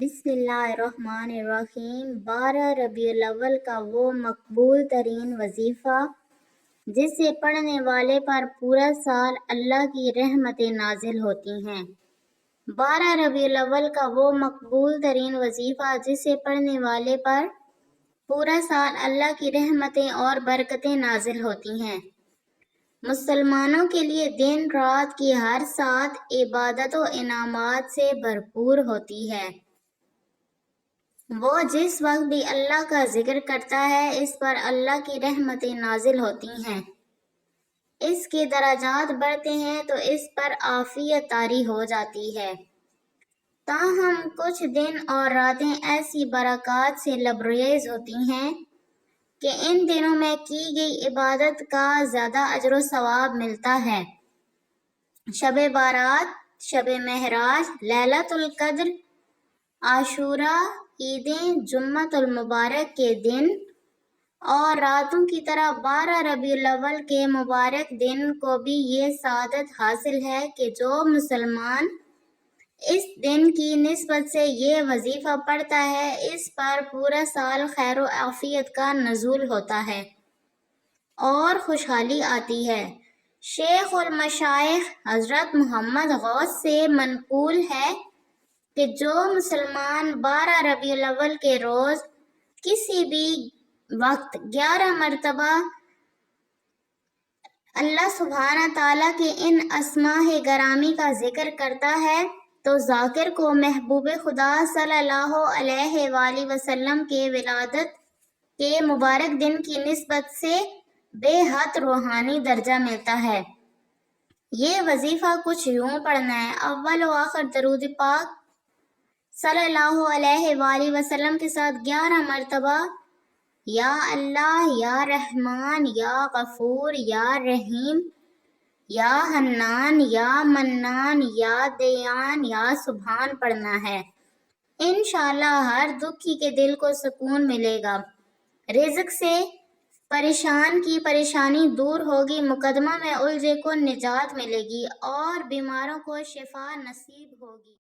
بسم اللہ الرحمن الرحیم۔ 12 ربیع الاول کا وہ مقبول ترین وظیفہ جسے پڑھنے والے پر پورا سال اللہ کی رحمتیں نازل ہوتی ہیں۔ 12 ربیع الاول کا وہ مقبول ترین وظیفہ جسے پڑھنے والے پر پورا سال اللہ کی رحمتیں اور برکتیں نازل ہوتی ہیں۔ مسلمانوں کے لیے دن رات کی ہر ساعت عبادت و انعامات سے بھرپور ہوتی ہے۔ وہ جس وقت بھی اللہ کا ذکر کرتا ہے اس پر اللہ کی رحمتیں نازل ہوتی ہیں، اس کے درجات بڑھتے ہیں تو اس پر عافیت طاری ہو جاتی ہے۔ تاہم کچھ دن اور راتیں ایسی برکات سے لبریز ہوتی ہیں کہ ان دنوں میں کی گئی عبادت کا زیادہ اجر و ثواب ملتا ہے۔ شب بارات، شب معراج، لیلۃ القدر، عاشوراء، عیدیں، جمعۃ المبارک کے دن اور راتوں کی طرح 12 ربیع الاول کے مبارک دن کو بھی یہ سعادت حاصل ہے کہ جو مسلمان اس دن کی نسبت سے یہ وظیفہ پڑھتا ہے اس پر پورا سال خیر و عافیت کا نزول ہوتا ہے اور خوشحالی آتی ہے۔ شیخ المشائخ حضرت محمد غوث سے منقول ہے کہ جو مسلمان 12 ربیع الاول کے روز کسی بھی وقت 11 مرتبہ اللہ سبحانہ تعالیٰ کے ان اسماء گرامی کا ذکر کرتا ہے تو ذاکر کو محبوب خدا صلی اللہ علیہ وآلہ وسلم کے ولادت کے مبارک دن کی نسبت سے بے حد روحانی درجہ ملتا ہے۔ یہ وظیفہ کچھ یوں پڑھنا ہے: اول و آخر درود پاک صلی اللہ علیہ وآلہ وسلم کے ساتھ 11 مرتبہ یا اللہ، یا رحمان، یا غفور، یا رحیم، یا حنان، یا منان، یا دیان، یا سبحان پڑھنا ہے۔ انشاءاللہ ہر دکھی کے دل کو سکون ملے گا، رزق سے پریشان کی پریشانی دور ہوگی، مقدمہ میں الجھے کو نجات ملے گی اور بیماروں کو شفا نصیب ہوگی۔